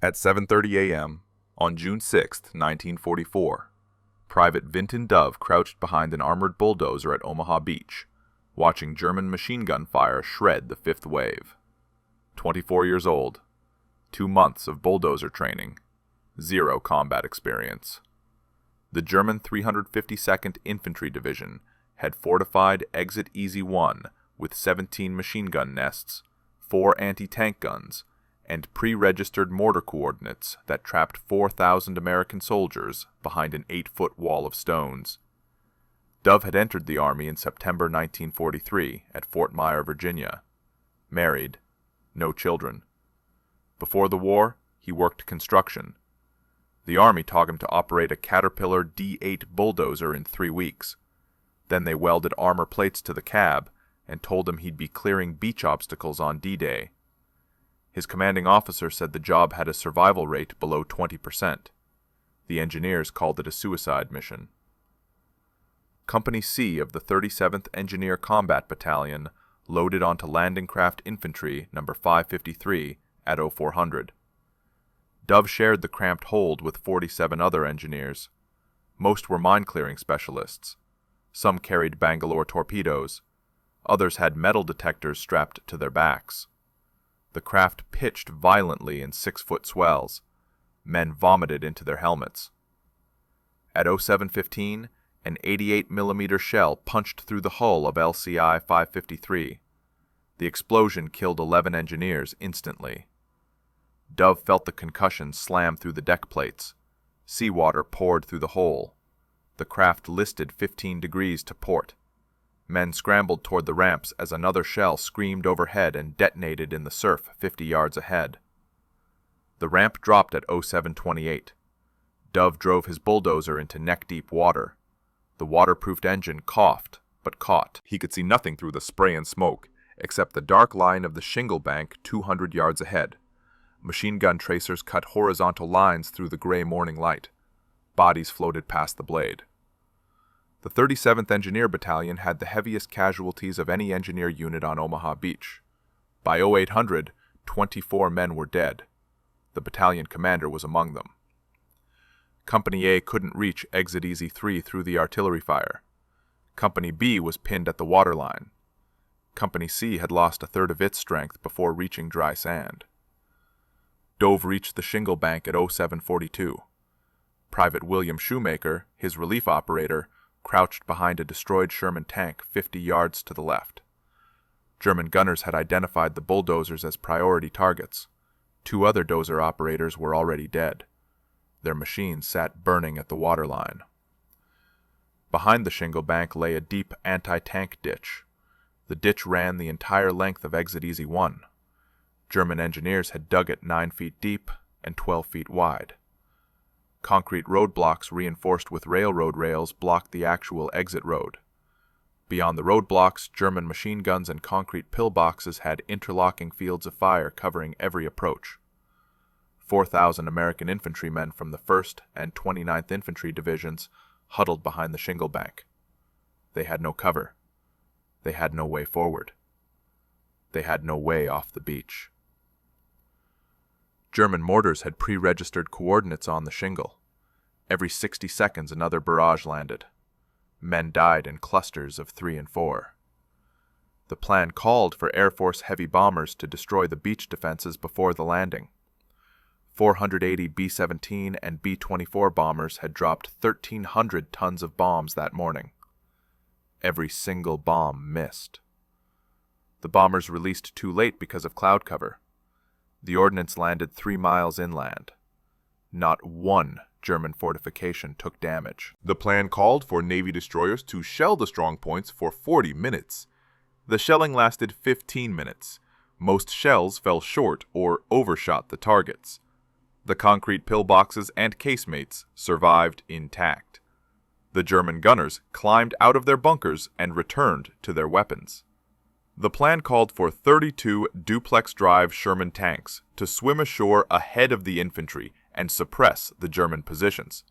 At 7:30 a.m. on June 6, 1944, Private Vinton W crouched behind an armored bulldozer at Omaha Beach, watching German machine gun fire shred the fifth wave. 24 years old, 2 months of bulldozer training, 0 combat experience. The German 352nd Infantry Division had fortified Exit E-1 with 17 machine gun nests, 4 anti-tank guns, and pre-registered mortar coordinates that trapped 4,000 American soldiers behind an 8-foot wall of stones. Dove had entered the Army in September 1943 at Fort Myer, Virginia. Married, no children. Before the war, he worked construction. The Army taught him to operate a Caterpillar D8 bulldozer in 3 weeks. Then they welded armor plates to the cab and told him he'd be clearing beach obstacles on D-Day. His commanding officer said the job had a survival rate below 20%. The engineers called it a suicide mission. Company C of the 37th Engineer Combat Battalion loaded onto Landing Craft Infantry No. 553 at 0400. Dove shared the cramped hold with 47 other engineers. Most were mine-clearing specialists. Some carried Bangalore torpedoes. Others had metal detectors strapped to their backs. The craft pitched violently in 6-foot swells. Men vomited into their helmets. At 07:15, an 88mm shell punched through the hull of LCI 553. The explosion killed 11 engineers instantly. Dove felt the concussion slam through the deck plates. Seawater poured through the hole. The craft listed 15 degrees to port. Men scrambled toward the ramps as another shell screamed overhead and detonated in the surf 50 yards ahead. The ramp dropped at 07:28. Dove drove his bulldozer into neck-deep water. The waterproofed engine coughed, but caught. He could see nothing through the spray and smoke, except the dark line of the shingle bank 200 yards ahead. Machine gun tracers cut horizontal lines through the gray morning light. Bodies floated past the blade. The 37th Engineer Battalion had the heaviest casualties of any engineer unit on Omaha Beach. By 0800, 24 men were dead. The battalion commander was among them. Company A couldn't reach Exit EZ-3 through the artillery fire. Company B was pinned at the waterline. Company C had lost a third of its strength before reaching dry sand. Dove reached the shingle bank at 07:42. Private William Shoemaker, his relief operator, crouched behind a destroyed Sherman tank 50 yards to the left. German gunners had identified the bulldozers as priority targets. 2 other dozer operators were already dead. Their machines sat burning at the waterline. Behind the shingle bank lay a deep anti-tank ditch. The ditch ran the entire length of Exit EZ-1. German engineers had dug it 9 feet deep and 12 feet wide. Concrete roadblocks reinforced with railroad rails blocked the actual exit road. Beyond the roadblocks, German machine guns and concrete pillboxes had interlocking fields of fire covering every approach. 4,000 American infantrymen from the 1st and 29th Infantry Divisions huddled behind the shingle bank. They had no cover. They had no way forward. They had no way off the beach. German mortars had pre-registered coordinates on the shingle. Every 60 seconds another barrage landed. Men died in clusters of 3 and 4. The plan called for Air Force heavy bombers to destroy the beach defenses before the landing. 480 B-17 and B-24 bombers had dropped 1,300 tons of bombs that morning. Every single bomb missed. The bombers released too late because of cloud cover. The ordnance landed 3 miles inland. Not one German fortification took damage. The plan called for Navy destroyers to shell the strong points for 40 minutes. The shelling lasted 15 minutes. Most shells fell short or overshot the targets. The concrete pillboxes and casemates survived intact. The German gunners climbed out of their bunkers and returned to their weapons. The plan called for 32 duplex-drive Sherman tanks to swim ashore ahead of the infantry and suppress the German positions.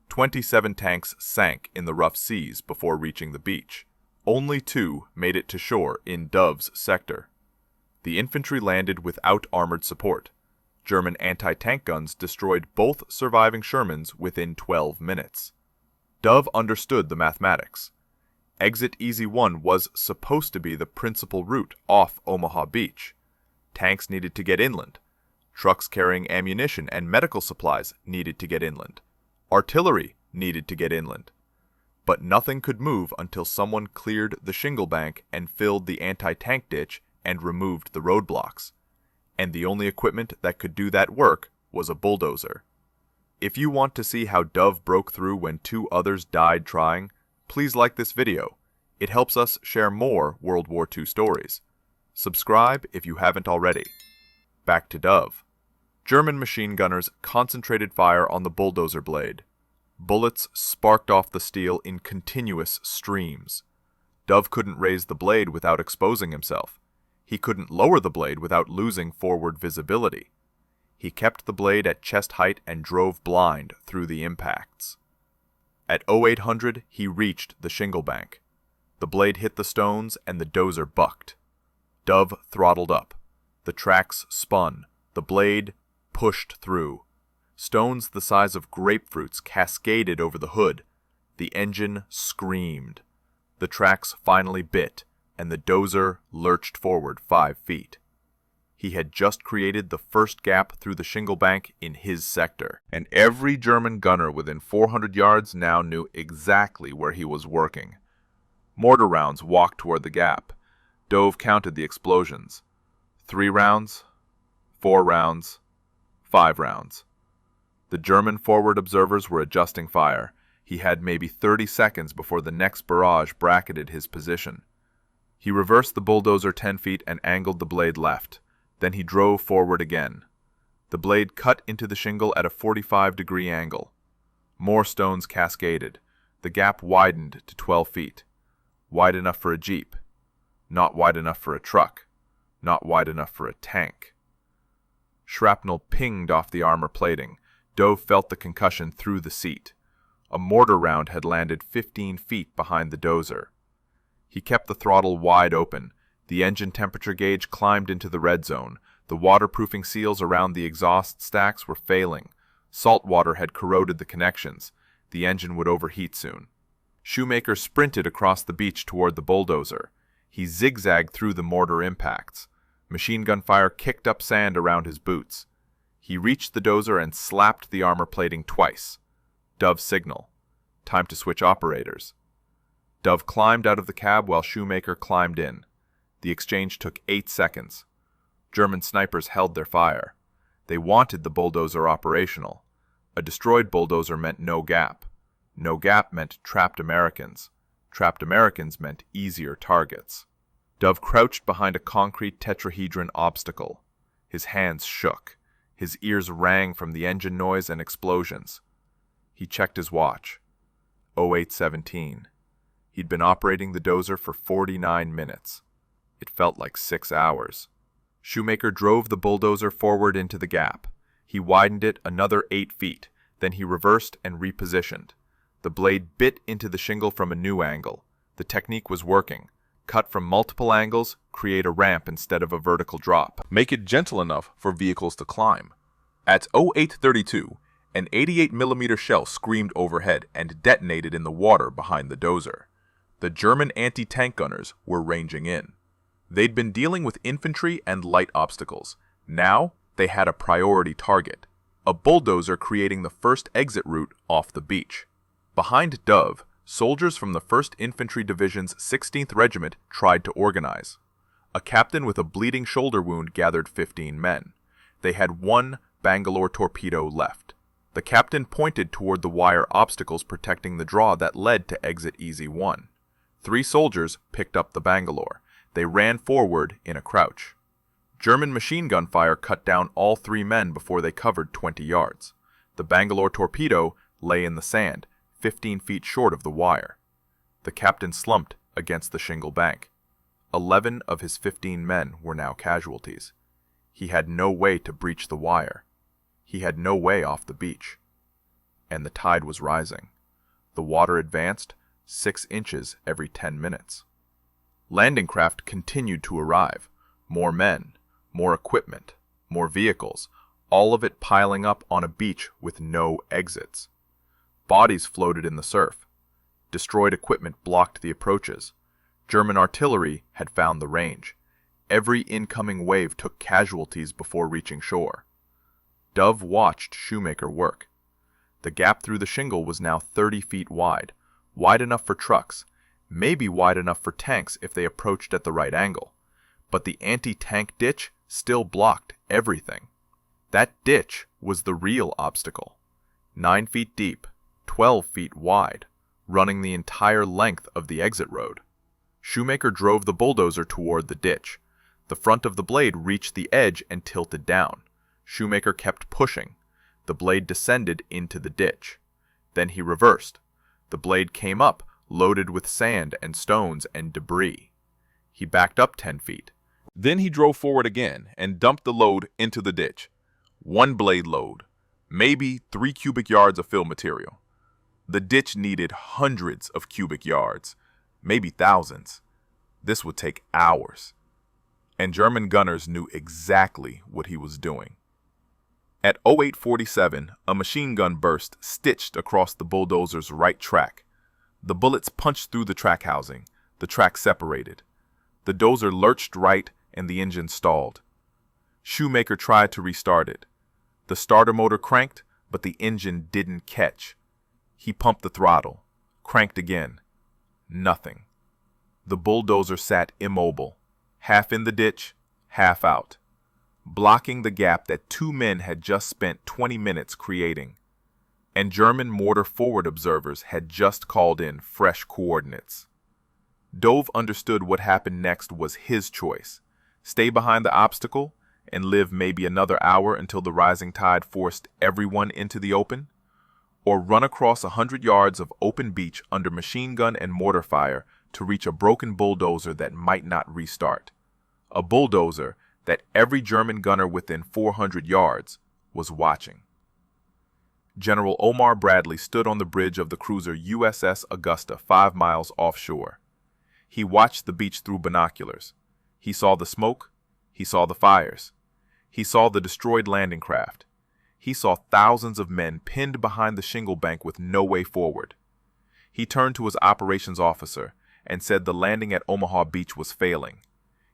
27 tanks sank in the rough seas before reaching the beach. Only 2 made it to shore in Dove's sector. The infantry landed without armored support. German anti-tank guns destroyed both surviving Shermans within 12 minutes. Dove understood the mathematics. Exit E-1 was supposed to be the principal route off Omaha Beach. Tanks needed to get inland. Trucks carrying ammunition and medical supplies needed to get inland. Artillery needed to get inland. But nothing could move until someone cleared the shingle bank and filled the anti-tank ditch and removed the roadblocks. And the only equipment that could do that work was a bulldozer. If you want to see how Dove broke through when 2 others died trying, please like this video. It helps us share more World War II stories. Subscribe if you haven't already. Back to Dove. German machine gunners concentrated fire on the bulldozer blade. Bullets sparked off the steel in continuous streams. Dove couldn't raise the blade without exposing himself. He couldn't lower the blade without losing forward visibility. He kept the blade at chest height and drove blind through the impacts. At 0800, he reached the shingle bank. The blade hit the stones and the dozer bucked. Dove throttled up. The tracks spun. The blade pushed through. Stones the size of grapefruits cascaded over the hood. The engine screamed. The tracks finally bit, and the dozer lurched forward 5 feet. He had just created the first gap through the shingle bank in his sector, and every German gunner within 400 yards now knew exactly where he was working. Mortar rounds walked toward the gap. Dove counted the explosions. 3 rounds, 4 rounds, 5 rounds. The German forward observers were adjusting fire. He had maybe 30 seconds before the next barrage bracketed his position. He reversed the bulldozer 10 feet and angled the blade left. Then he drove forward again. The blade cut into the shingle at a 45-degree angle. More stones cascaded. The gap widened to 12 feet. Wide enough for a jeep. Not wide enough for a truck. Not wide enough for a tank. Shrapnel pinged off the armor plating. Dove felt the concussion through the seat. A mortar round had landed 15 feet behind the dozer. He kept the throttle wide open. The engine temperature gauge climbed into the red zone. The waterproofing seals around the exhaust stacks were failing. Salt water had corroded the connections. The engine would overheat soon. Shoemaker sprinted across the beach toward the bulldozer. He zigzagged through the mortar impacts. Machine gun fire kicked up sand around his boots. He reached the dozer and slapped the armor plating twice. Dove signal. Time to switch operators. Dove climbed out of the cab while Shoemaker climbed in. The exchange took 8 seconds. German snipers held their fire. They wanted the bulldozer operational. A destroyed bulldozer meant no gap. No gap meant trapped Americans. Trapped Americans meant easier targets. Dove crouched behind a concrete tetrahedron obstacle. His hands shook. His ears rang from the engine noise and explosions. He checked his watch. 0817. He'd been operating the dozer for 49 minutes. It felt like 6 hours. Shoemaker drove the bulldozer forward into the gap. He widened it another 8 feet. Then he reversed and repositioned. The blade bit into the shingle from a new angle. The technique was working. Cut from multiple angles, create a ramp instead of a vertical drop. Make it gentle enough for vehicles to climb. At 0832, an 88mm shell screamed overhead and detonated in the water behind the dozer. The German anti-tank gunners were ranging in. They'd been dealing with infantry and light obstacles. Now, they had a priority target. A bulldozer creating the first exit route off the beach. Behind Dove, soldiers from the 1st Infantry Division's 16th Regiment tried to organize. A captain with a bleeding shoulder wound gathered 15 men. They had 1 Bangalore torpedo left. The captain pointed toward the wire obstacles protecting the draw that led to Exit E-1. 3 soldiers picked up the Bangalore. They ran forward in a crouch. German machine gun fire cut down all 3 men before they covered 20 yards. The Bangalore torpedo lay in the sand, 15 feet short of the wire. The captain slumped against the shingle bank. 11 of his 15 men were now casualties. He had no way to breach the wire. He had no way off the beach. And the tide was rising. The water advanced 6 inches every 10 minutes. Landing craft continued to arrive. More men, more equipment, more vehicles, all of it piling up on a beach with no exits. Bodies floated in the surf. Destroyed equipment blocked the approaches. German artillery had found the range. Every incoming wave took casualties before reaching shore. Dove watched Shoemaker work. The gap through the shingle was now 30 feet wide enough for trucks, maybe wide enough for tanks if they approached at the right angle. But the anti-tank ditch still blocked everything. That ditch was the real obstacle. 9 feet deep, 12 feet wide, running the entire length of the exit road. Shoemaker drove the bulldozer toward the ditch. The front of the blade reached the edge and tilted down. Shoemaker kept pushing. The blade descended into the ditch. Then he reversed. The blade came up, loaded with sand and stones and debris. He backed up 10 feet. Then he drove forward again and dumped the load into the ditch. One blade load, maybe 3 cubic yards of fill material. The ditch needed hundreds of cubic yards, maybe thousands. This would take hours. And German gunners knew exactly what he was doing. At 08:47, a machine gun burst stitched across the bulldozer's right track. The bullets punched through the track housing. The track separated. The dozer lurched right and the engine stalled. Shoemaker tried to restart it. The starter motor cranked, but the engine didn't catch. He pumped the throttle, cranked again. Nothing. The bulldozer sat immobile, half in the ditch, half out, blocking the gap that 2 men had just spent 20 minutes creating. And German mortar forward observers had just called in fresh coordinates. Dove understood what happened next was his choice. Stay behind the obstacle and live maybe another hour until the rising tide forced everyone into the open, or run across 100 yards of open beach under machine gun and mortar fire to reach a broken bulldozer that might not restart. A bulldozer that every German gunner within 400 yards was watching. General Omar Bradley stood on the bridge of the cruiser USS Augusta 5 miles offshore. He watched the beach through binoculars. He saw the smoke. He saw the fires. He saw the destroyed landing craft. He saw thousands of men pinned behind the shingle bank with no way forward. He turned to his operations officer and said the landing at Omaha Beach was failing.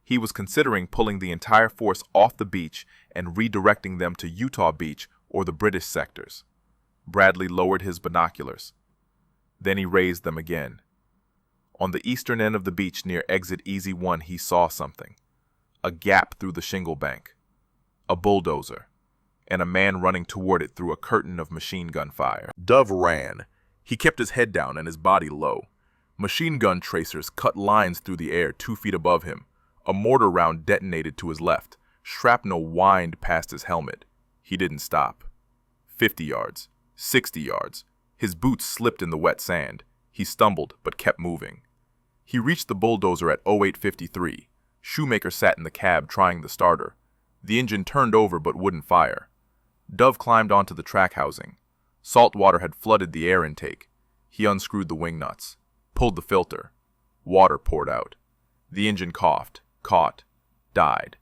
He was considering pulling the entire force off the beach and redirecting them to Utah Beach or the British sectors. Bradley lowered his binoculars. Then he raised them again. On the eastern end of the beach near Exit E-1 he saw something. A gap through the shingle bank. A bulldozer. And a man running toward it through a curtain of machine gun fire. Dove ran. He kept his head down and his body low. Machine gun tracers cut lines through the air 2 feet above him. A mortar round detonated to his left. Shrapnel whined past his helmet. He didn't stop. 50 yards. 60 yards. His boots slipped in the wet sand. He stumbled, but kept moving. He reached the bulldozer at 08:53. Shoemaker sat in the cab trying the starter. The engine turned over but wouldn't fire. Dove climbed onto the track housing. Salt water had flooded the air intake. He unscrewed the wing nuts, pulled the filter. Water poured out. The engine coughed, caught, died.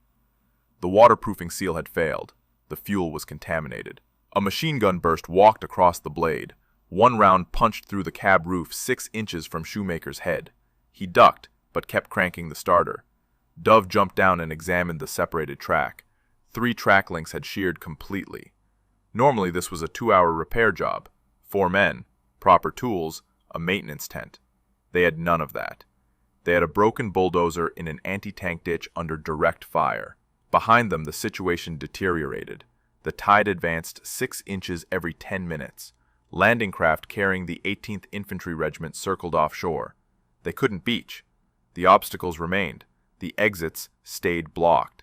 The waterproofing seal had failed. The fuel was contaminated. A machine gun burst walked across the blade. One round punched through the cab roof 6 inches from Shoemaker's head. He ducked, but kept cranking the starter. Dove jumped down and examined the separated track. 3 track links had sheared completely. Normally this was a 2-hour repair job. 4 men, proper tools, a maintenance tent. They had none of that. They had a broken bulldozer in an anti-tank ditch under direct fire. Behind them the situation deteriorated. The tide advanced 6 inches every 10 minutes. Landing craft carrying the 18th Infantry Regiment circled offshore. They couldn't beach. The obstacles remained. The exits stayed blocked.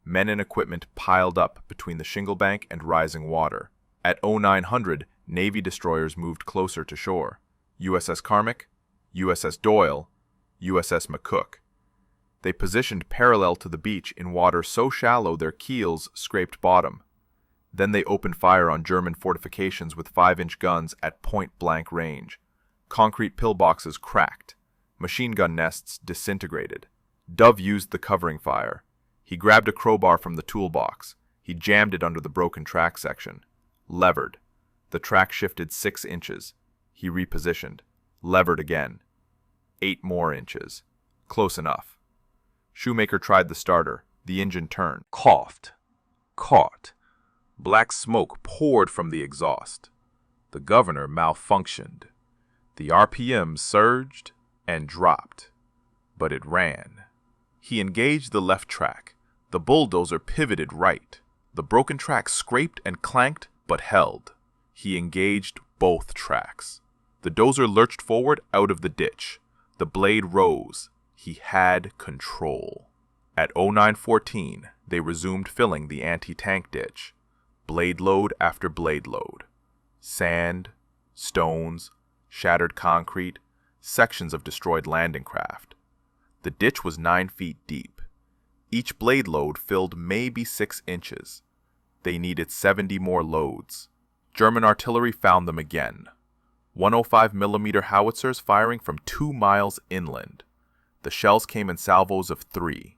Men and equipment piled up between the shingle bank and rising water. At 0900, Navy destroyers moved closer to shore. USS Carmack, USS Doyle, USS McCook. They positioned parallel to the beach in water so shallow their keels scraped bottom. Then they opened fire on German fortifications with 5-inch guns at point-blank range. Concrete pillboxes cracked. Machine gun nests disintegrated. Dove used the covering fire. He grabbed a crowbar from the toolbox. He jammed it under the broken track section. Levered. The track shifted 6 inches. He repositioned. Levered again. 8 more inches. Close enough. Shoemaker tried the starter. The engine turned. Coughed. Caught. Black smoke poured from the exhaust. The governor malfunctioned. The RPM surged and dropped. But it ran. He engaged the left track. The bulldozer pivoted right. The broken track scraped and clanked, but held. He engaged both tracks. The dozer lurched forward out of the ditch. The blade rose. He had control. At 09:14, they resumed filling the anti-tank ditch. Blade load after blade load. Sand, stones, shattered concrete, sections of destroyed landing craft. The ditch was 9 feet deep. Each blade load filled maybe 6 inches. They needed 70 more loads. German artillery found them again. 105mm howitzers firing from 2 miles inland. The shells came in salvos of 3.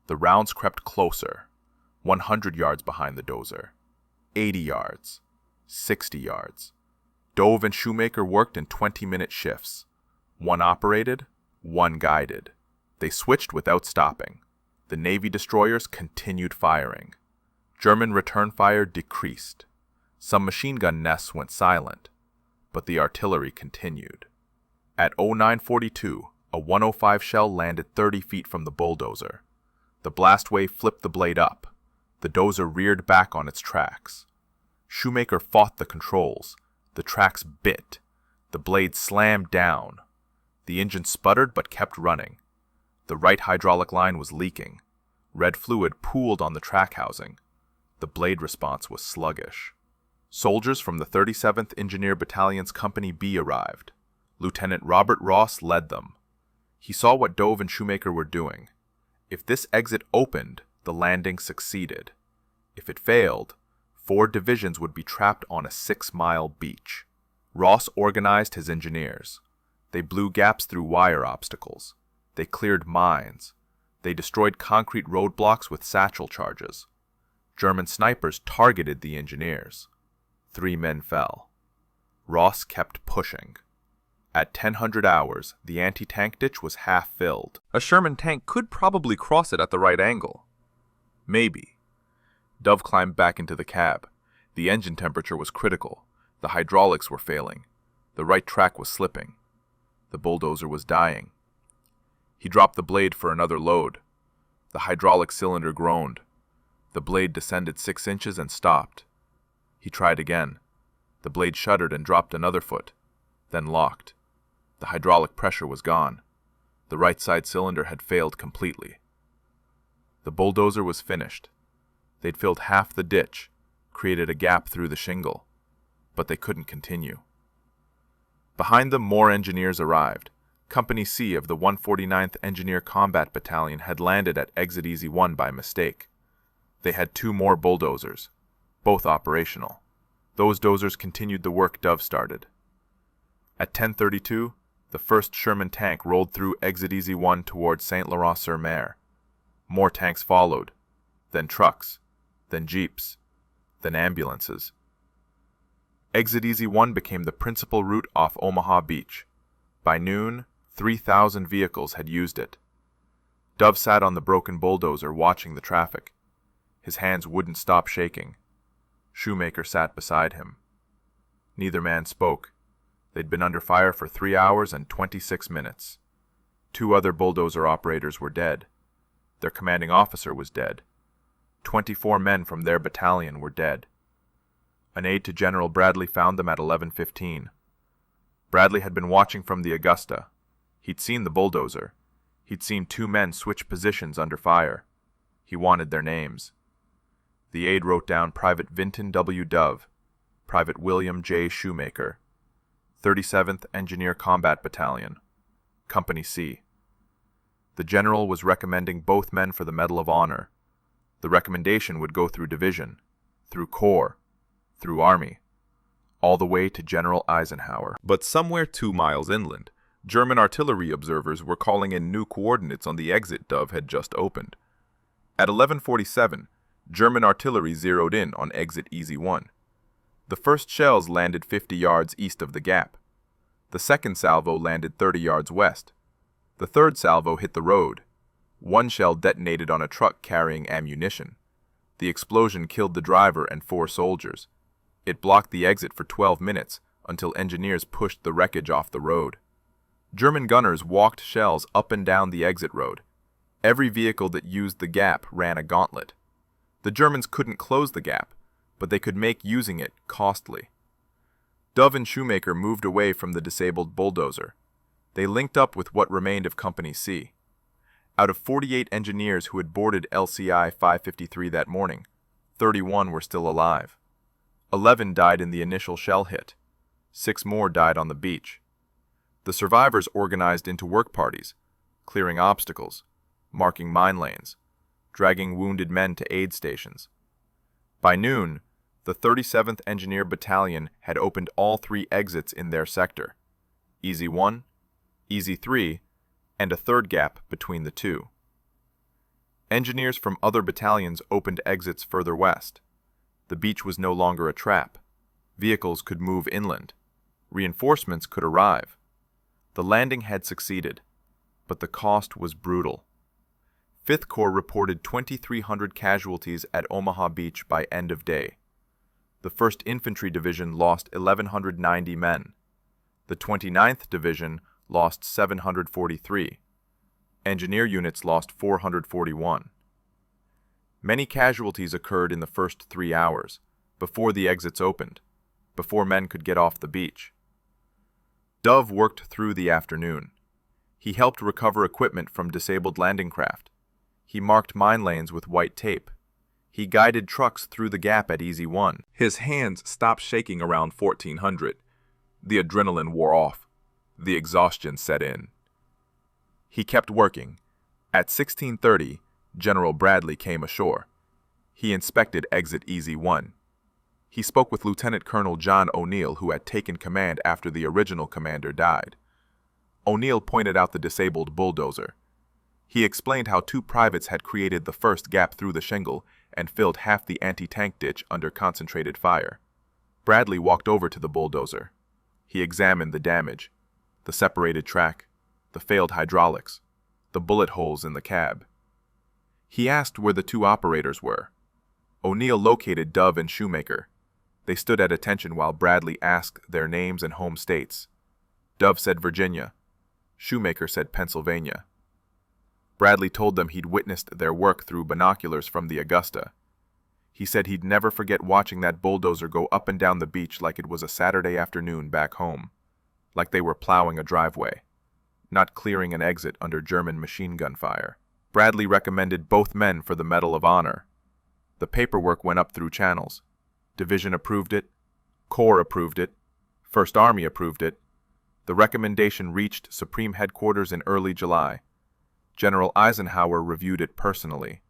The rounds crept closer, 100 yards behind the dozer, 80 yards, 60 yards. Dove and Shoemaker worked in 20-minute shifts. One operated, one guided. They switched without stopping. The Navy destroyers continued firing. German return fire decreased. Some machine gun nests went silent, but the artillery continued. At 09:42, a 105 shell landed 30 feet from the bulldozer. The blast wave flipped the blade up. The dozer reared back on its tracks. Shoemaker fought the controls. The tracks bit. The blade slammed down. The engine sputtered but kept running. The right hydraulic line was leaking. Red fluid pooled on the track housing. The blade response was sluggish. Soldiers from the 37th Engineer Battalion's Company B arrived. Lieutenant Robert Ross led them. He saw what Dove and Shoemaker were doing. If this exit opened, the landing succeeded. If it failed, 4 divisions would be trapped on a 6-mile beach. Ross organized his engineers. They blew gaps through wire obstacles. They cleared mines. They destroyed concrete roadblocks with satchel charges. German snipers targeted the engineers. 3 men fell. Ross kept pushing. At 1000 hours, the anti-tank ditch was half filled. A Sherman tank could probably cross it at the right angle. Maybe. Dove climbed back into the cab. The engine temperature was critical. The hydraulics were failing. The right track was slipping. The bulldozer was dying. He dropped the blade for another load. The hydraulic cylinder groaned. The blade descended 6 inches and stopped. He tried again. The blade shuddered and dropped another foot, then locked. The hydraulic pressure was gone. The right side cylinder had failed completely. The bulldozer was finished. They'd filled half the ditch, created a gap through the shingle, but they couldn't continue. Behind them, more engineers arrived. Company C of the 149th Engineer Combat Battalion had landed at Exit E-1 by mistake. They had 2 more bulldozers, both operational. Those dozers continued the work Dove started. At 10:32, the first Sherman tank rolled through Exit E-1 towards Saint-Laurent-sur-Mer. More tanks followed, then trucks, then jeeps, then ambulances. Exit E-1 became the principal route off Omaha Beach. By noon, 3,000 vehicles had used it. Dove sat on the broken bulldozer watching the traffic. His hands wouldn't stop shaking. Shoemaker sat beside him. Neither man spoke. They'd been under fire for 3 hours and 26 minutes. 2 other bulldozer operators were dead. Their commanding officer was dead. 24 men from their battalion were dead. An aide to General Bradley found them at 11:15. Bradley had been watching from the Augusta. He'd seen the bulldozer. He'd seen 2 men switch positions under fire. He wanted their names. The aide wrote down Private Vinton W. Dove, Private William J. Shoemaker, 37th Engineer Combat Battalion, Company C. The general was recommending both men for the Medal of Honor. The recommendation would go through division, through corps, through army, all the way to General Eisenhower. But somewhere 2 miles inland, German artillery observers were calling in new coordinates on the exit Dove had just opened. At 11:47, German artillery zeroed in on Exit E-1. The first shells landed 50 yards east of the gap. The second salvo landed 30 yards west. The third salvo hit the road. One shell detonated on a truck carrying ammunition. The explosion killed the driver and 4 soldiers. It blocked the exit for 12 minutes until engineers pushed the wreckage off the road. German gunners walked shells up and down the exit road. Every vehicle that used the gap ran a gauntlet. The Germans couldn't close the gap, but they could make using it costly. Dove and Shoemaker moved away from the disabled bulldozer. They linked up with what remained of Company C. Out of 48 engineers who had boarded LCI 553 that morning, 31 were still alive. 11 died in the initial shell hit. 6 more died on the beach. The survivors organized into work parties, clearing obstacles, marking mine lanes, dragging wounded men to aid stations. By noon, the 37th Engineer Battalion had opened all 3 exits in their sector, Easy 1, Easy 3, and a third gap between the two. Engineers from other battalions opened exits further west. The beach was no longer a trap. Vehicles could move inland. Reinforcements could arrive. The landing had succeeded, but the cost was brutal. 5th Corps reported 2,300 casualties at Omaha Beach by end of day. The 1st Infantry Division lost 1,190 men. The 29th Division lost 743. Engineer units lost 441. Many casualties occurred in the first 3 hours, before the exits opened, before men could get off the beach. Dove worked through the afternoon. He helped recover equipment from disabled landing craft. He marked mine lanes with white tape. He guided trucks through the gap at Easy 1. His hands stopped shaking around 1400. The adrenaline wore off. The exhaustion set in. He kept working. At 16:30, General Bradley came ashore. He inspected Exit Easy 1. He spoke with Lieutenant Colonel John O'Neill, who had taken command after the original commander died. O'Neill pointed out the disabled bulldozer. He explained how 2 privates had created the first gap through the shingle and filled half the anti-tank ditch under concentrated fire. Bradley walked over to the bulldozer. He examined the damage, the separated track, the failed hydraulics, the bullet holes in the cab. He asked where the 2 operators were. O'Neill located Dove and Shoemaker. They stood at attention while Bradley asked their names and home states. Dove said Virginia. Shoemaker said Pennsylvania. Bradley told them he'd witnessed their work through binoculars from the Augusta. He said he'd never forget watching that bulldozer go up and down the beach like it was a Saturday afternoon back home, like they were plowing a driveway, not clearing an exit under German machine gun fire. Bradley recommended both men for the Medal of Honor. The paperwork went up through channels. Division approved it. Corps approved it. First Army approved it. The recommendation reached Supreme Headquarters in early July. General Eisenhower reviewed it personally.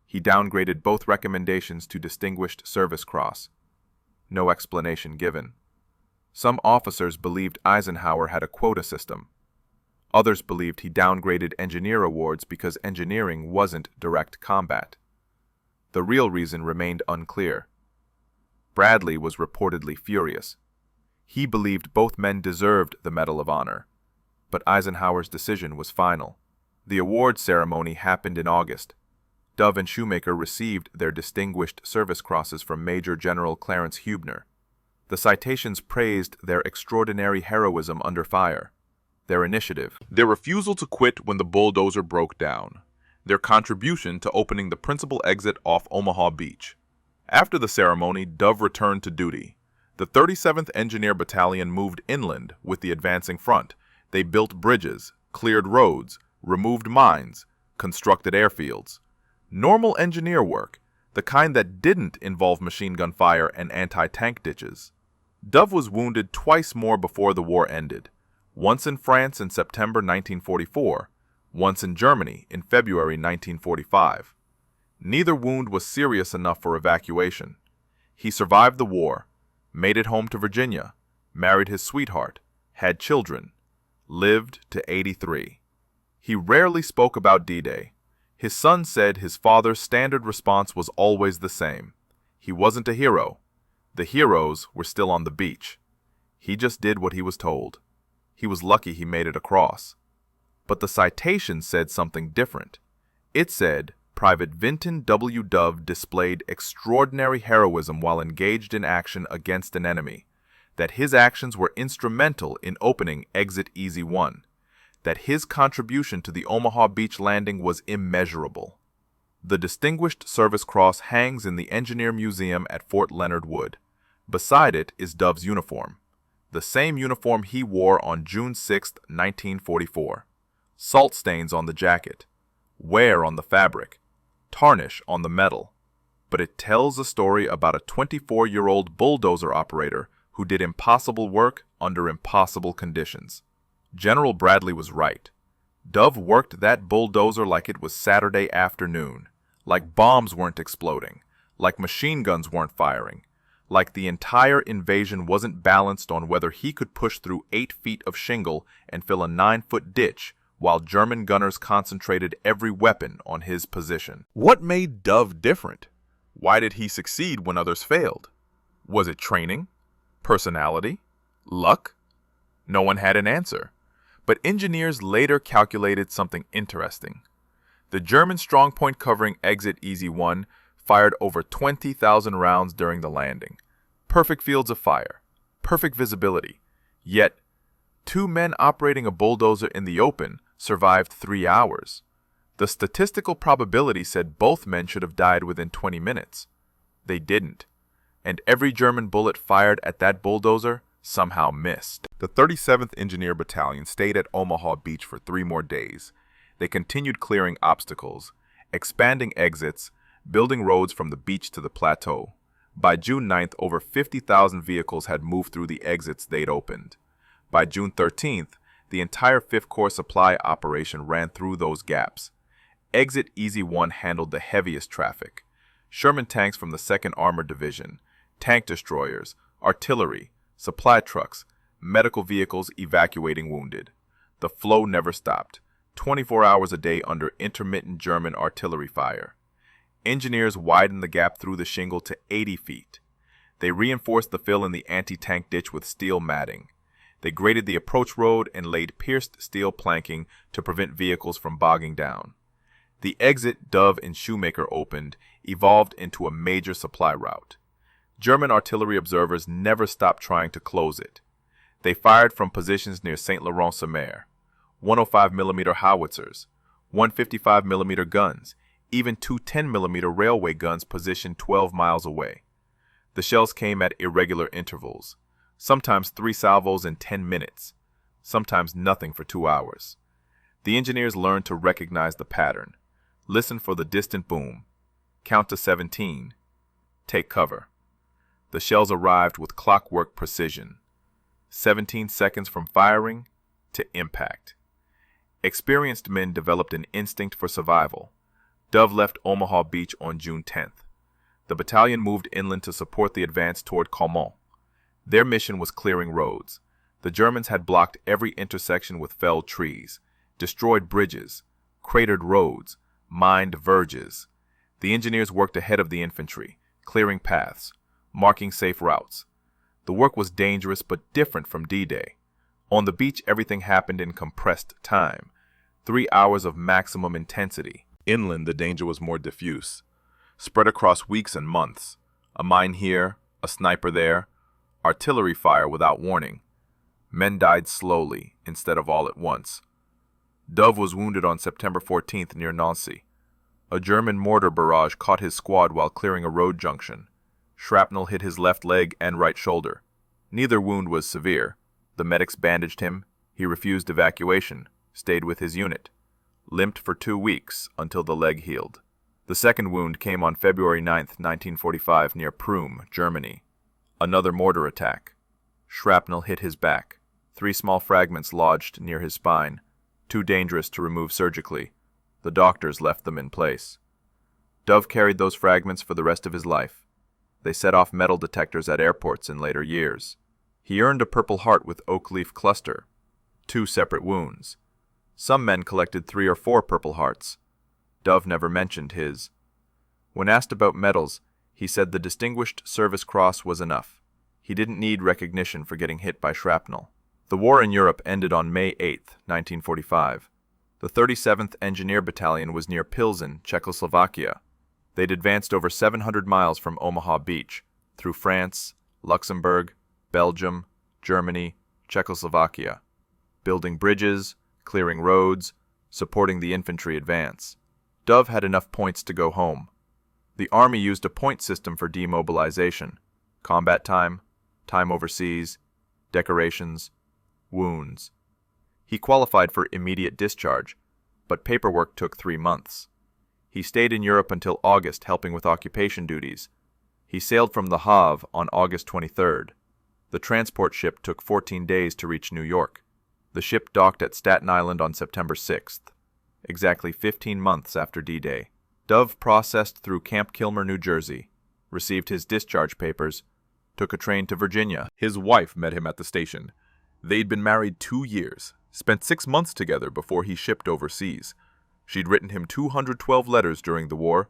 He downgraded both recommendations to Distinguished Service Cross. No explanation given. Some officers believed Eisenhower had a quota system. Others believed he downgraded engineer awards because engineering wasn't direct combat. The real reason remained unclear. Bradley was reportedly furious. He believed both men deserved the Medal of Honor, but Eisenhower's decision was final. The award ceremony happened in August. Dove and Shoemaker received their Distinguished Service Crosses from Major General Clarence Hubner. The citations praised their extraordinary heroism under fire, their initiative, their refusal to quit when the bulldozer broke down, their contribution to opening the principal exit off Omaha Beach. After the ceremony, Dove returned to duty. The 37th Engineer Battalion moved inland with the advancing front. They built bridges, cleared roads, removed mines, constructed airfields. Normal engineer work, the kind that didn't involve machine gun fire and anti-tank ditches. Dove was wounded twice more before the war ended, once in France in September 1944, once in Germany in February 1945. Neither wound was serious enough for evacuation. He survived the war, made it home to Virginia, married his sweetheart, had children, lived to 83. He rarely spoke about D-Day. His son said his father's standard response was always the same. He wasn't a hero. The heroes were still on the beach. He just did what he was told. He was lucky he made it across. But the citation said something different. It said, Private Vinton W. Dove displayed extraordinary heroism while engaged in action against an enemy, that his actions were instrumental in opening Exit E-1, that his contribution to the Omaha Beach landing was immeasurable. The Distinguished Service Cross hangs in the Engineer Museum at Fort Leonard Wood. Beside it is Dove's uniform, the same uniform he wore on June 6, 1944. Salt stains on the jacket, wear on the fabric, tarnish on the metal. But it tells a story about a 24-year-old bulldozer operator who did impossible work under impossible conditions. General Bradley was right. Dove worked that bulldozer like it was Saturday afternoon, like bombs weren't exploding, like machine guns weren't firing, like the entire invasion wasn't balanced on whether he could push through 8 feet of shingle and fill a 9-foot ditch while German gunners concentrated every weapon on his position. What made Dove different? Why did he succeed when others failed? Was it training? Personality? Luck? No one had an answer. But engineers later calculated something interesting. The German strongpoint covering Exit E-1 fired over 20,000 rounds during the landing. Perfect fields of fire, perfect visibility. Yet, 2 men operating a bulldozer in the open survived 3 hours. The statistical probability said both men should have died within 20 minutes. They didn't. And every German bullet fired at that bulldozer somehow missed. The 37th Engineer Battalion stayed at Omaha Beach for 3 more days. They continued clearing obstacles, expanding exits, building roads from the beach to the plateau. By June 9th, over 50,000 vehicles had moved through the exits they'd opened. By June 13th, the entire 5th Corps supply operation ran through those gaps. Exit E-1 handled the heaviest traffic. Sherman tanks from the 2nd Armored Division, tank destroyers, artillery, supply trucks, medical vehicles evacuating wounded. The flow never stopped, 24 hours a day under intermittent German artillery fire. Engineers widened the gap through the shingle to 80 feet. They reinforced the fill in the anti-tank ditch with steel matting. They graded the approach road and laid pierced steel planking to prevent vehicles from bogging down. The exit Dove and Shoemaker opened evolved into a major supply route. German artillery observers never stopped trying to close it. They fired from positions near Saint-Laurent-sur-Mer, 105mm howitzers, 155mm guns, even 2 10mm railway guns positioned 12 miles away. The shells came at irregular intervals, sometimes 3 salvos in 10 minutes, sometimes nothing for 2 hours. The engineers learned to recognize the pattern, listen for the distant boom, count to 17, take cover. The shells arrived with clockwork precision, 17 seconds from firing to impact. Experienced men developed an instinct for survival. Dove left Omaha Beach on June 10th. The battalion moved inland to support the advance toward Caumont. Their mission was clearing roads. The Germans had blocked every intersection with felled trees, destroyed bridges, cratered roads, mined verges. The engineers worked ahead of the infantry, clearing paths, marking safe routes. The work was dangerous but different from D-Day. On the beach, everything happened in compressed time, 3 hours of maximum intensity. Inland, the danger was more diffuse, spread across weeks and months. A mine here, a sniper there, artillery fire without warning. Men died slowly instead of all at once. Dove was wounded on September 14th near Nancy. A German mortar barrage caught his squad while clearing a road junction. Shrapnel hit his left leg and right shoulder. Neither wound was severe. The medics bandaged him. He refused evacuation, stayed with his unit. Limped for 2 weeks until the leg healed. The second wound came on February 9, 1945, near Prüm, Germany. Another mortar attack. Shrapnel hit his back. 3 small fragments lodged near his spine, too dangerous to remove surgically. The doctors left them in place. Dove carried those fragments for the rest of his life. They set off metal detectors at airports in later years. He earned a Purple Heart with oak leaf cluster. 2 separate wounds. Some men collected 3 or 4 Purple Hearts. Dove never mentioned his. When asked about medals, he said the Distinguished Service Cross was enough. He didn't need recognition for getting hit by shrapnel. The war in Europe ended on May 8, 1945. The 37th Engineer Battalion was near Pilsen, Czechoslovakia. They'd advanced over 700 miles from Omaha Beach, through France, Luxembourg, Belgium, Germany, Czechoslovakia, building bridges, clearing roads, supporting the infantry advance. Dove had enough points to go home. The Army used a point system for demobilization: combat time, time overseas, decorations, wounds. He qualified for immediate discharge, but paperwork took 3 months. He stayed in Europe until August, helping with occupation duties. He sailed from Le Havre on August 23rd. The transport ship took 14 days to reach New York. The ship docked at Staten Island on September 6th, exactly 15 months after D-Day. Dove processed through Camp Kilmer, New Jersey, received his discharge papers, took a train to Virginia. His wife met him at the station. They'd been married 2 years, spent 6 months together before he shipped overseas. She'd written him 212 letters during the war.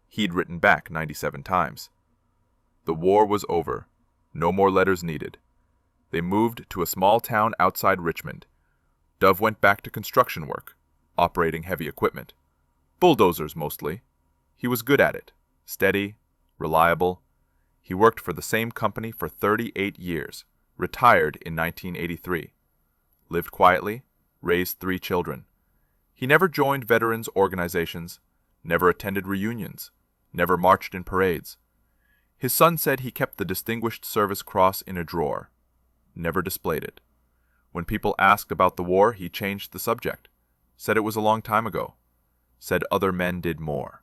He'd written back 97 times. The war was over. No more letters needed. They moved to a small town outside Richmond. Dove went back to construction work, operating heavy equipment. Bulldozers mostly. He was good at it, steady, reliable. He worked for the same company for 38 years, retired in 1983. Lived quietly, raised 3 children. He never joined veterans organizations, never attended reunions, never marched in parades. His son said he kept the Distinguished Service Cross in a drawer, never displayed it. When people asked about the war, he changed the subject, said it was a long time ago, said other men did more.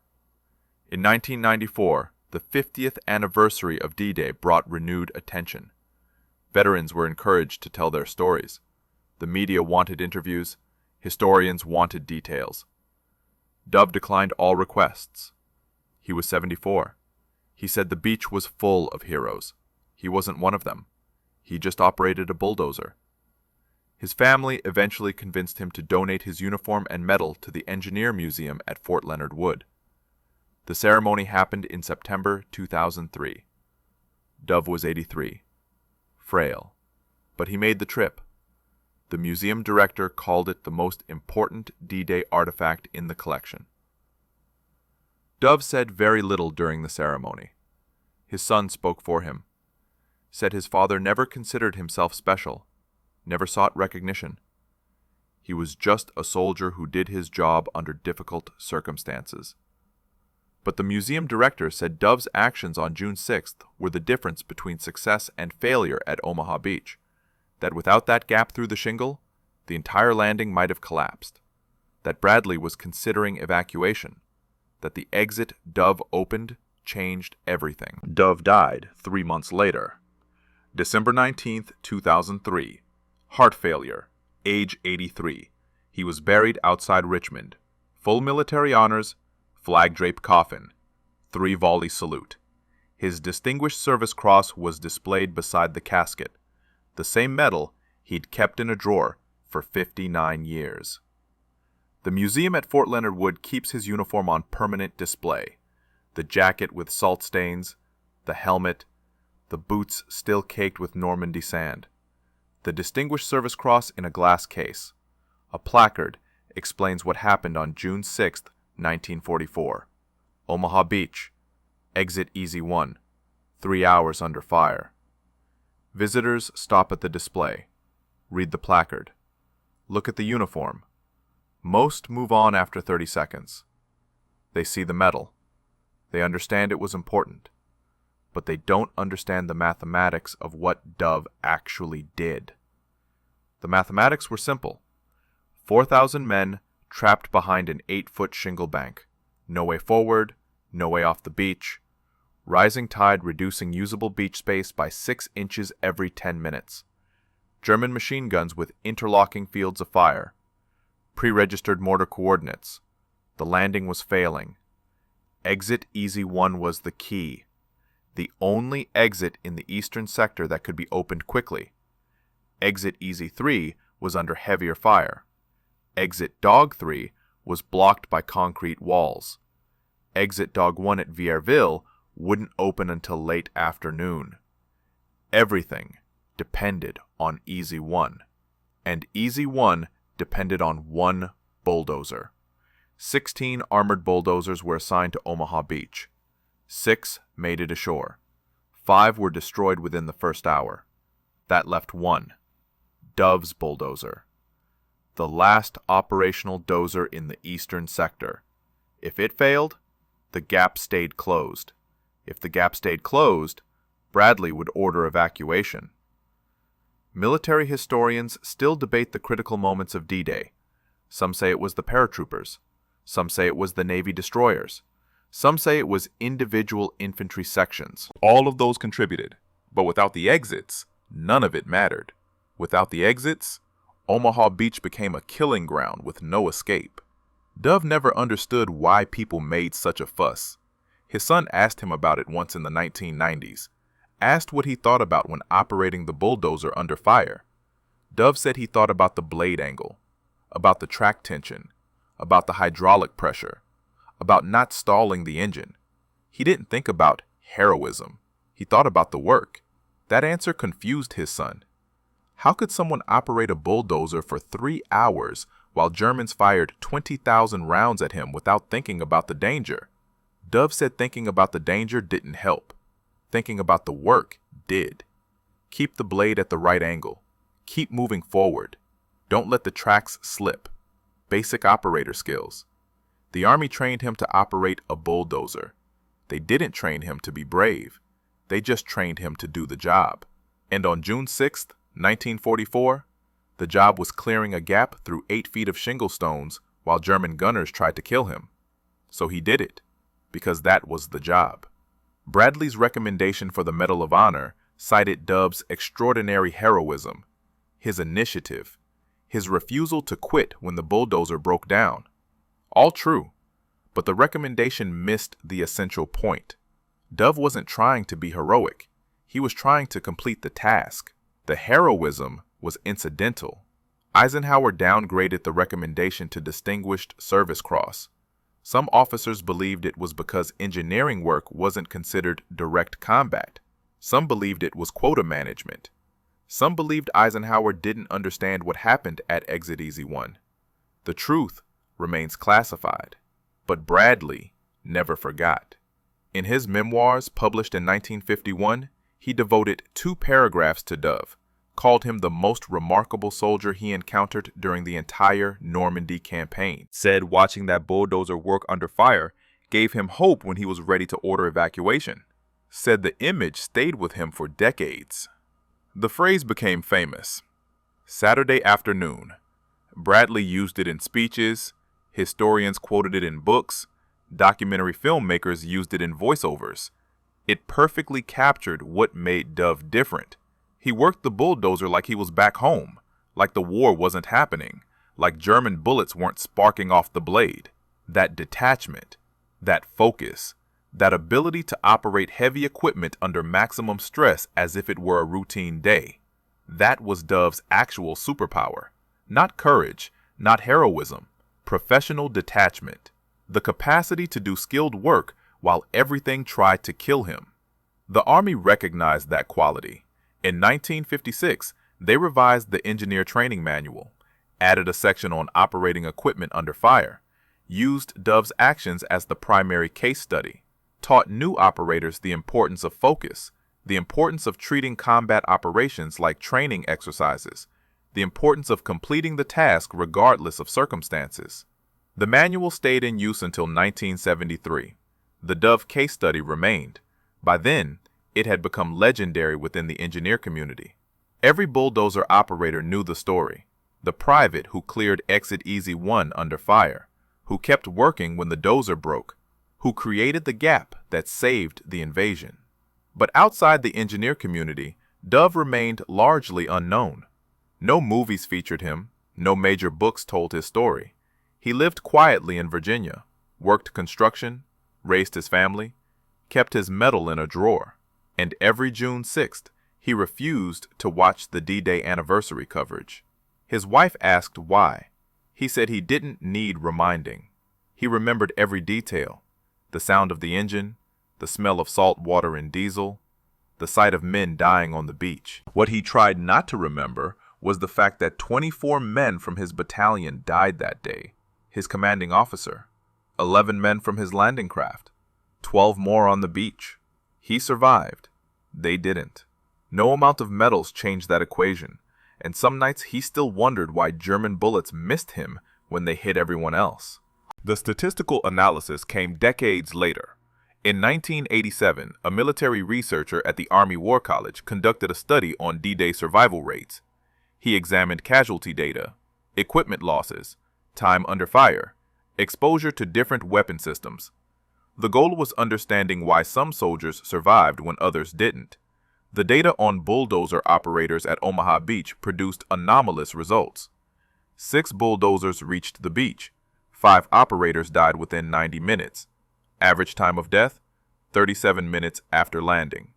In 1994, the 50th anniversary of D-Day brought renewed attention. Veterans were encouraged to tell their stories. The media wanted interviews. Historians wanted details. Dove declined all requests. He was 74. He said the beach was full of heroes. He wasn't one of them. He just operated a bulldozer. His family eventually convinced him to donate his uniform and medal to the Engineer Museum at Fort Leonard Wood. The ceremony happened in September 2003. Dove was 83. Frail. But he made the trip. The museum director called it the most important D-Day artifact in the collection. Dove said very little during the ceremony. His son spoke for him. Said his father never considered himself special, never sought recognition. He was just a soldier who did his job under difficult circumstances. But the museum director said Dove's actions on June 6th were the difference between success and failure at Omaha Beach, that without that gap through the shingle, the entire landing might have collapsed, that Bradley was considering evacuation, that the exit Dove opened changed everything. Dove died 3 months later. December 19th, 2003. Heart failure. Age 83. He was buried outside Richmond. Full military honors, flag-draped coffin, 3-volley salute. His Distinguished Service Cross was displayed beside the casket, the same medal he'd kept in a drawer for 59 years. The museum at Fort Leonard Wood keeps his uniform on permanent display. The jacket with salt stains, the helmet, the boots still caked with Normandy sand. The Distinguished Service Cross in a glass case. A placard explains what happened on June 6, 1944. Omaha Beach, Exit E-1, 3 hours under fire. Visitors stop at the display, read the placard, look at the uniform. Most move on after 30 seconds. They see the medal. They understand it was important, but they don't understand the mathematics of what Dove actually did. The mathematics were simple. 4,000 men trapped behind an 8-foot shingle bank. No way forward, no way off the beach. Rising tide reducing usable beach space by 6 inches every 10 minutes. German machine guns with interlocking fields of fire. Pre-registered mortar coordinates. The landing was failing. Exit E-1 was the key. The only exit in the eastern sector that could be opened quickly. Exit E-3 was under heavier fire. Exit Dog 3 was blocked by concrete walls. Exit Dog 1 at Vierville wouldn't open until late afternoon. Everything depended on Easy 1, and Easy 1 depended on one bulldozer. 16 armored bulldozers were assigned to Omaha Beach. 6 made it ashore. 5 were destroyed within the first hour. That left one, Dove's bulldozer, the last operational dozer in the eastern sector. If it failed, the gap stayed closed. If the gap stayed closed, Bradley would order evacuation. Military historians still debate the critical moments of D-Day. Some say it was the paratroopers. Some say it was the Navy destroyers. Some say it was individual infantry sections. All of those contributed, but without the exits, none of it mattered. Without the exits, Omaha Beach became a killing ground with no escape. Dove never understood why people made such a fuss. His son asked him about it once in the 1990s, asked what he thought about when operating the bulldozer under fire. Dove said he thought about the blade angle, about the track tension, about the hydraulic pressure, about not stalling the engine. He didn't think about heroism. He thought about the work. That answer confused his son. How could someone operate a bulldozer for 3 hours while Germans fired 20,000 rounds at him without thinking about the danger? Dove said thinking about the danger didn't help. Thinking about the work did. Keep the blade at the right angle. Keep moving forward. Don't let the tracks slip. Basic operator skills. The Army trained him to operate a bulldozer. They didn't train him to be brave. They just trained him to do the job. And on June 6, 1944, the job was clearing a gap through 8 feet of shingle stones while German gunners tried to kill him. So he did it, because that was the job. Bradley's recommendation for the Medal of Honor cited Dove's extraordinary heroism, his initiative, his refusal to quit when the bulldozer broke down. All true, but the recommendation missed the essential point. Dove wasn't trying to be heroic. He was trying to complete the task. The heroism was incidental. Eisenhower downgraded the recommendation to Distinguished Service Cross. Some officers believed it was because engineering work wasn't considered direct combat. Some believed it was quota management. Some believed Eisenhower didn't understand what happened at Exit E-1. The truth remains classified, but Bradley never forgot. In his memoirs published in 1951, he devoted 2 paragraphs to Dove, called him the most remarkable soldier he encountered during the entire Normandy campaign. Said watching that bulldozer work under fire gave him hope when he was ready to order evacuation. Said the image stayed with him for decades. The phrase became famous. Saturday afternoon. Bradley used it in speeches, historians quoted it in books, documentary filmmakers used it in voiceovers. It perfectly captured what made Dove different. He worked the bulldozer like he was back home, like the war wasn't happening, like German bullets weren't sparking off the blade. That detachment, that focus, that ability to operate heavy equipment under maximum stress as if it were a routine day. That was Dove's actual superpower. Not courage, not heroism, professional detachment. The capacity to do skilled work while everything tried to kill him. The Army recognized that quality. In 1956, they revised the Engineer Training Manual, added a section on operating equipment under fire, used Dove's actions as the primary case study, taught new operators the importance of focus, the importance of treating combat operations like training exercises, the importance of completing the task regardless of circumstances. The manual stayed in use until 1973. The Dove case study remained. By then, it had become legendary within the engineer community. Every bulldozer operator knew the story. The private who cleared Exit E-1 under fire, who kept working when the dozer broke, who created the gap that saved the invasion. But outside the engineer community, Dove remained largely unknown. No movies featured him, no major books told his story. He lived quietly in Virginia, worked construction, raised his family, kept his medal in a drawer, and every June 6th, he refused to watch the D-Day anniversary coverage. His wife asked why. He said he didn't need reminding. He remembered every detail: the sound of the engine, the smell of salt water and diesel, the sight of men dying on the beach. What he tried not to remember was the fact that 24 men from his battalion died that day. His commanding officer, 11 men from his landing craft, 12 more on the beach. He survived. They didn't. No amount of medals changed that equation, and some nights he still wondered why German bullets missed him when they hit everyone else. The statistical analysis came decades later. In 1987, a military researcher at the Army War College conducted a study on D-Day survival rates. He examined casualty data, equipment losses, time under fire, exposure to different weapon systems. The goal was understanding why some soldiers survived when others didn't. The data on bulldozer operators at Omaha Beach produced anomalous results. 6 bulldozers reached the beach. 5 operators died within 90 minutes. Average time of death, 37 minutes after landing.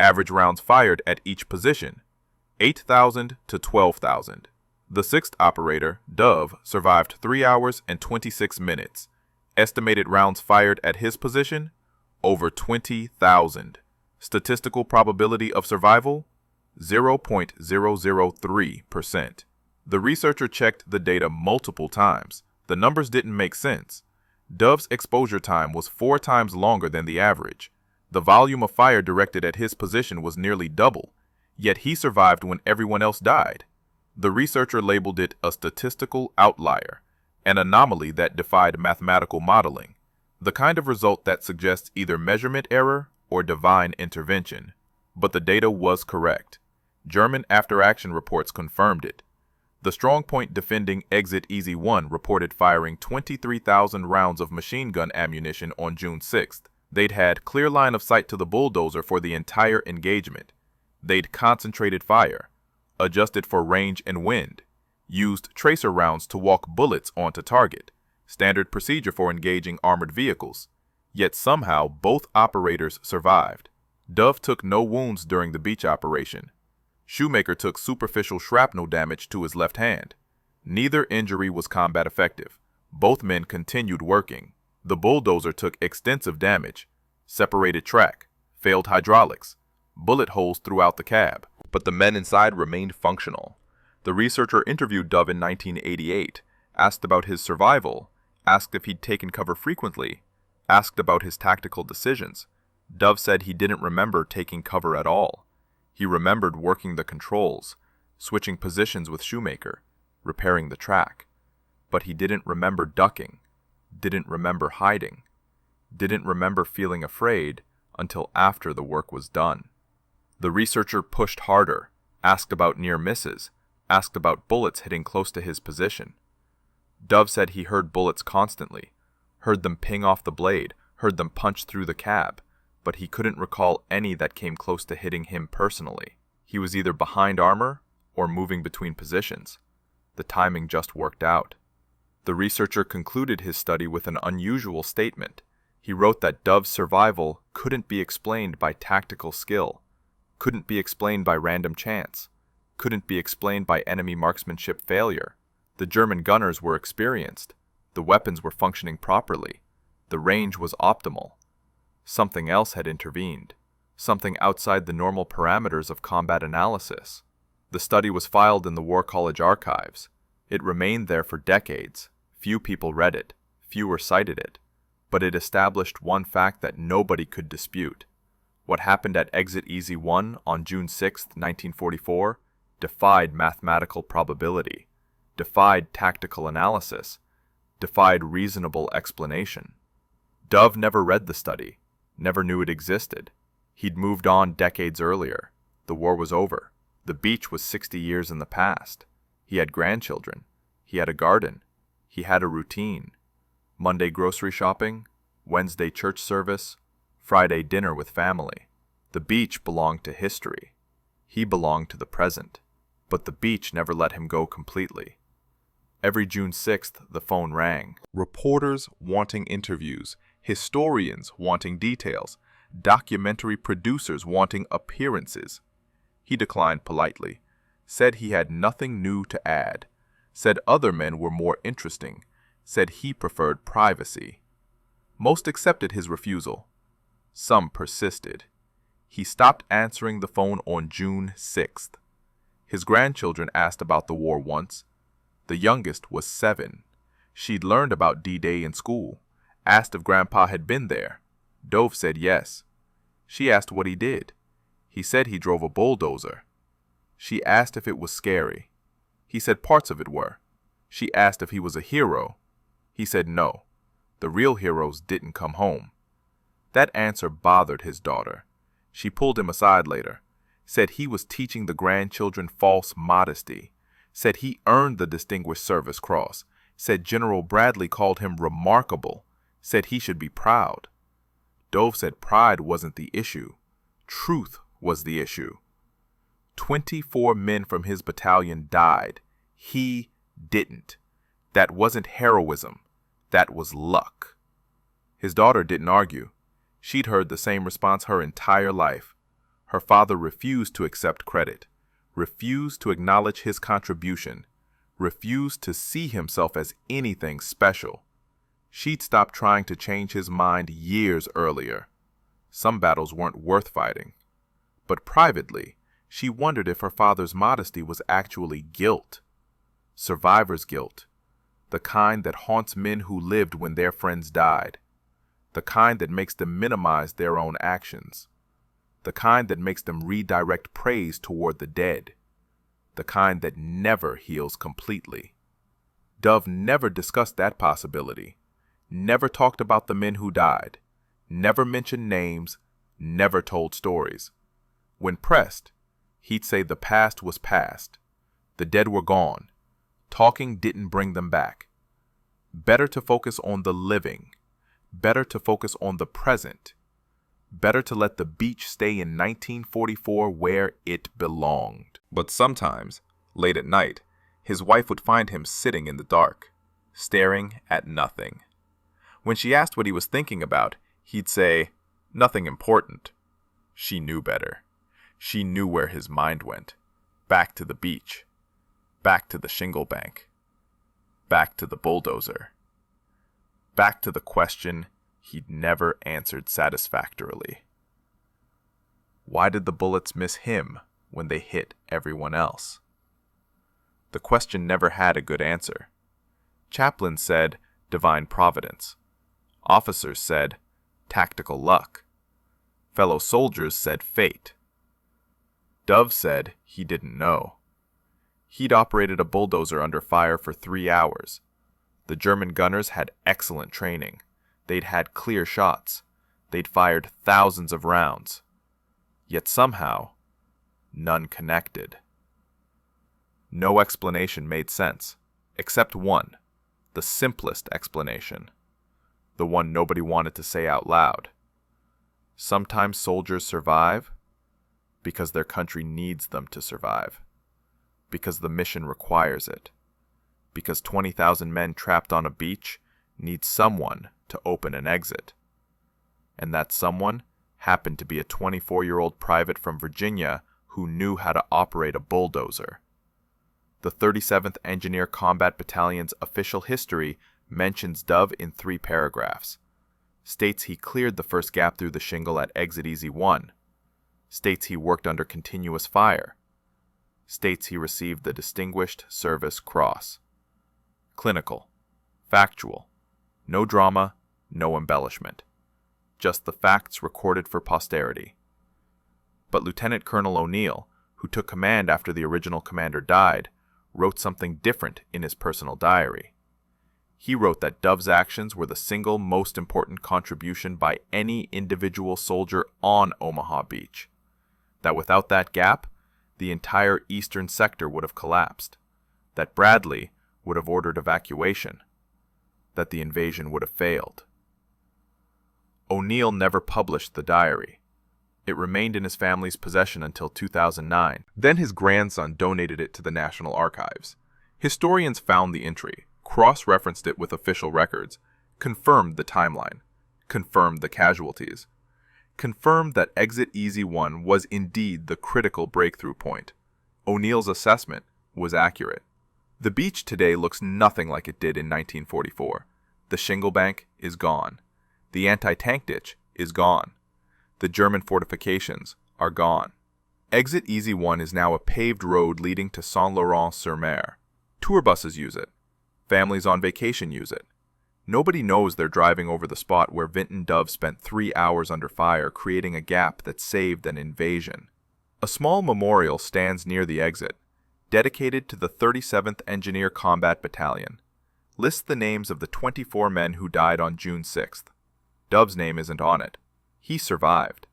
Average rounds fired at each position, 8,000 to 12,000. The 6th operator, Dove, survived 3 hours and 26 minutes. Estimated rounds fired at his position, over 20,000. Statistical probability of survival, 0.003%. The researcher checked the data multiple times. The numbers didn't make sense. Dove's exposure time was 4 times longer than the average. The volume of fire directed at his position was nearly double, yet he survived when everyone else died. The researcher labeled it a statistical outlier, an anomaly that defied mathematical modeling, the kind of result that suggests either measurement error or divine intervention. But the data was correct. German after-action reports confirmed it. The strongpoint defending Exit E-1 reported firing 23,000 rounds of machine gun ammunition on June 6th. They'd had clear line of sight to the bulldozer for the entire engagement. They'd concentrated fire, adjusted for range and wind, used tracer rounds to walk bullets onto target, standard procedure for engaging armored vehicles. Yet somehow both operators survived. Dove took no wounds during the beach operation. Shoemaker took superficial shrapnel damage to his left hand. Neither injury was combat effective. Both men continued working. The bulldozer took extensive damage, separated track, failed hydraulics, bullet holes throughout the cab. But the men inside remained functional. The researcher interviewed Dove in 1988, asked about his survival, asked if he'd taken cover frequently, asked about his tactical decisions. Dove said he didn't remember taking cover at all. He remembered working the controls, switching positions with Shoemaker, repairing the track. But he didn't remember ducking, didn't remember hiding, didn't remember feeling afraid until after the work was done. The researcher pushed harder, asked about near misses, asked about bullets hitting close to his position. Dove said he heard bullets constantly, heard them ping off the blade, heard them punch through the cab, but he couldn't recall any that came close to hitting him personally. He was either behind armor or moving between positions. The timing just worked out. The researcher concluded his study with an unusual statement. He wrote that Dove's survival couldn't be explained by tactical skill, couldn't be explained by random chance, couldn't be explained by enemy marksmanship failure. The German gunners were experienced. The weapons were functioning properly. The range was optimal. Something else had intervened, something outside the normal parameters of combat analysis. The study was filed in the War College archives. It remained there for decades. Few people read it, fewer cited it, but it established one fact that nobody could dispute. What happened at Exit E-1 on June 6, 1944, defied mathematical probability, defied tactical analysis, defied reasonable explanation. Dove never read the study, never knew it existed. He'd moved on decades earlier. The war was over. The beach was 60 years in the past. He had grandchildren. He had a garden. He had a routine. Monday grocery shopping, Wednesday church service, Friday dinner with family. The beach belonged to history. He belonged to the present. But the beach never let him go completely. Every June 6th, the phone rang. Reporters wanting interviews, historians wanting details, documentary producers wanting appearances. He declined politely, said he had nothing new to add. said other men were more interesting, said he preferred privacy. Most accepted his refusal. Some persisted. He stopped answering the phone on June 6th. His grandchildren asked about the war once. The youngest was 7. She'd learned about D-Day in school, asked if Grandpa had been there. Dove said yes. She asked what he did. He said he drove a bulldozer. She asked if it was scary. He said parts of it were. She asked if he was a hero. He said no. The real heroes didn't come home. That answer bothered his daughter. She pulled him aside later, said he was teaching the grandchildren false modesty, said he earned the Distinguished Service Cross, said General Bradley called him remarkable, said he should be proud. Dove said pride wasn't the issue. Truth was the issue. 24 men from his battalion died. He didn't. That wasn't heroism. That was luck. His daughter didn't argue. She'd heard the same response her entire life. Her father refused to accept credit, refused to acknowledge his contribution, refused to see himself as anything special. She'd stopped trying to change his mind years earlier. Some battles weren't worth fighting. But privately, she wondered if her father's modesty was actually guilt. Survivor's guilt. The kind that haunts men who lived when their friends died. The kind that makes them minimize their own actions. The kind that makes them redirect praise toward the dead. The kind that never heals completely. Dove never discussed that possibility. Never talked about the men who died. Never mentioned names. Never told stories. When pressed, he'd say the past was past. The dead were gone. Talking didn't bring them back. Better to focus on the living. Better to focus on the present. Better to let the beach stay in 1944 where it belonged. But sometimes, late at night, his wife would find him sitting in the dark, staring at nothing. When she asked what he was thinking about, he'd say, "Nothing important." She knew better. She knew where his mind went. Back to the beach. Back to the shingle bank. Back to the bulldozer. Back to the question he'd never answered satisfactorily. Why did the bullets miss him when they hit everyone else? The question never had a good answer. Chaplains said divine providence. Officers said tactical luck. Fellow soldiers said fate. Dove said he didn't know. He'd operated a bulldozer under fire for 3 hours. The German gunners had excellent training. They'd had clear shots. They'd fired thousands of rounds. Yet somehow, none connected. No explanation made sense, except one, the simplest explanation, the one nobody wanted to say out loud. Sometimes soldiers survive because their country needs them to survive, because the mission requires it, because 20,000 men trapped on a beach need someone to open an exit. And that someone happened to be a 24-year-old private from Virginia who knew how to operate a bulldozer. The 37th Engineer Combat Battalion's official history mentions Dove in 3 paragraphs. States he cleared the first gap through the shingle at Exit E-1. States he worked under continuous fire. States he received the Distinguished Service Cross. Clinical. Factual. No drama, no embellishment. Just the facts recorded for posterity. But Lieutenant Colonel O'Neill, who took command after the original commander died, wrote something different in his personal diary. He wrote that Dove's actions were the single most important contribution by any individual soldier on Omaha Beach. That without that gap, the entire eastern sector would have collapsed. That Bradley would have ordered evacuation. That the invasion would have failed. O'Neill never published the diary. It remained in his family's possession until 2009. Then his grandson donated it to the National Archives. Historians found the entry, cross-referenced it with official records, confirmed the timeline, confirmed the casualties, confirmed that Exit E-1 was indeed the critical breakthrough point. O'Neill's assessment was accurate. The beach today looks nothing like it did in 1944. The shingle bank is gone. The anti-tank ditch is gone. The German fortifications are gone. Exit E-1 is now a paved road leading to Saint-Laurent-sur-Mer. Tour buses use it. Families on vacation use it. Nobody knows they're driving over the spot where Vinton W spent 3 hours under fire, creating a gap that saved an invasion. A small memorial stands near the exit, dedicated to the 37th Engineer Combat Battalion. Lists the names of the 24 men who died on June 6th. W's name isn't on it. He survived.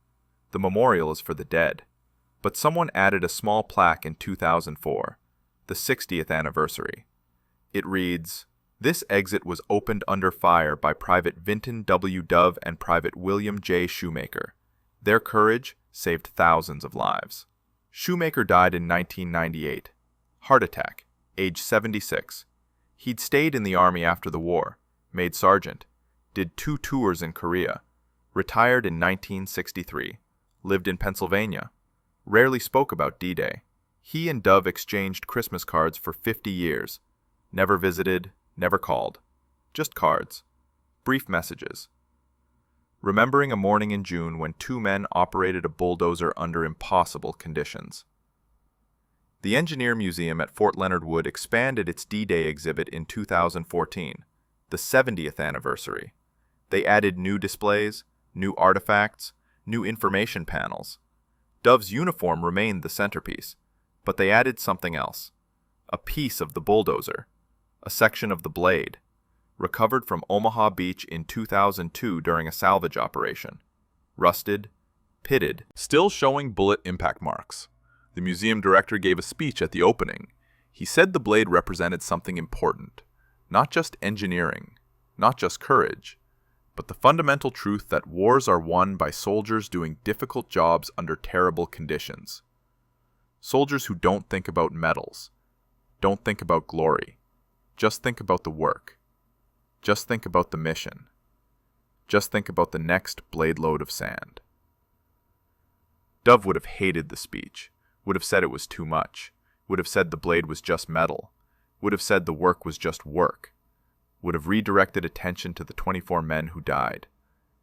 The memorial is for the dead. But someone added a small plaque in 2004, the 60th anniversary. It reads, "This exit was opened under fire by Private Vinton W. and Private William J. Shoemaker. Their courage saved thousands of lives." Shoemaker died in 1998. Heart attack, age 76. He'd stayed in the Army after the war, made sergeant, did 2 tours in Korea, retired in 1963, lived in Pennsylvania, rarely spoke about D-Day. He and W exchanged Christmas cards for 50 years. Never visited, never called. Just cards. Brief messages. Remembering a morning in June when 2 men operated a bulldozer under impossible conditions. The Engineer Museum at Fort Leonard Wood expanded its D-Day exhibit in 2014, the 70th anniversary. They added new displays, new artifacts, new information panels. W's uniform remained the centerpiece, but they added something else. A piece of the bulldozer, a section of the blade, recovered from Omaha Beach in 2002 during a salvage operation. Rusted, pitted, still showing bullet impact marks. The museum director gave a speech at the opening. He said the blade represented something important, not just engineering, not just courage, but the fundamental truth that wars are won by soldiers doing difficult jobs under terrible conditions. Soldiers who don't think about medals, don't think about glory, just think about the work. Just think about the mission. Just think about the next blade load of sand. W would have hated the speech, would have said it was too much, would have said the blade was just metal, would have said the work was just work, would have redirected attention to the 24 men who died,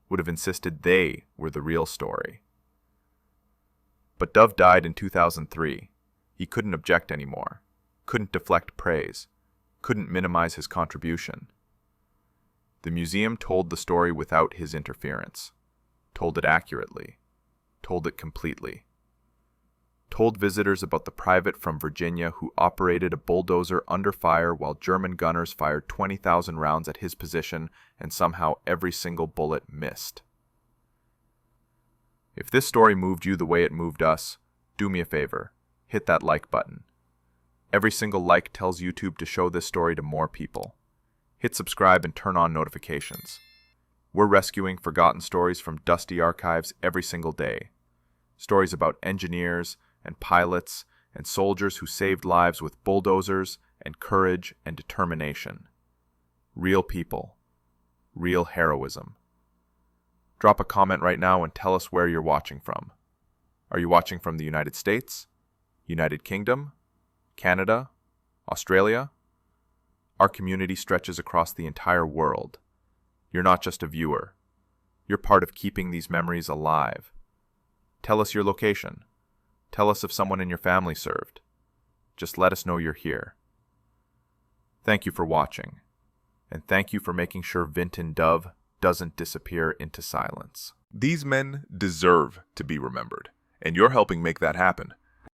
would have insisted they were the real story. But W died in 2003. He couldn't object anymore, couldn't deflect praise, couldn't minimize his contribution. The museum told the story without his interference, told it accurately, told it completely. Told visitors about the private from Virginia who operated a bulldozer under fire while German gunners fired 20,000 rounds at his position and somehow every single bullet missed. If this story moved you the way it moved us, do me a favor, hit that like button. Every single like tells YouTube to show this story to more people. Hit subscribe and turn on notifications. We're rescuing forgotten stories from dusty archives every single day. Stories about engineers and pilots and soldiers who saved lives with bulldozers and courage and determination. Real people. Real heroism. Drop a comment right now and tell us where you're watching from. Are you watching from the United States? United Kingdom? Canada? Australia? Our community stretches across the entire world. You're not just a viewer. You're part of keeping these memories alive. Tell us your location. Tell us if someone in your family served. Just let us know you're here. Thank you for watching. And thank you for making sure Vinton W doesn't disappear into silence. These men deserve to be remembered, and you're helping make that happen.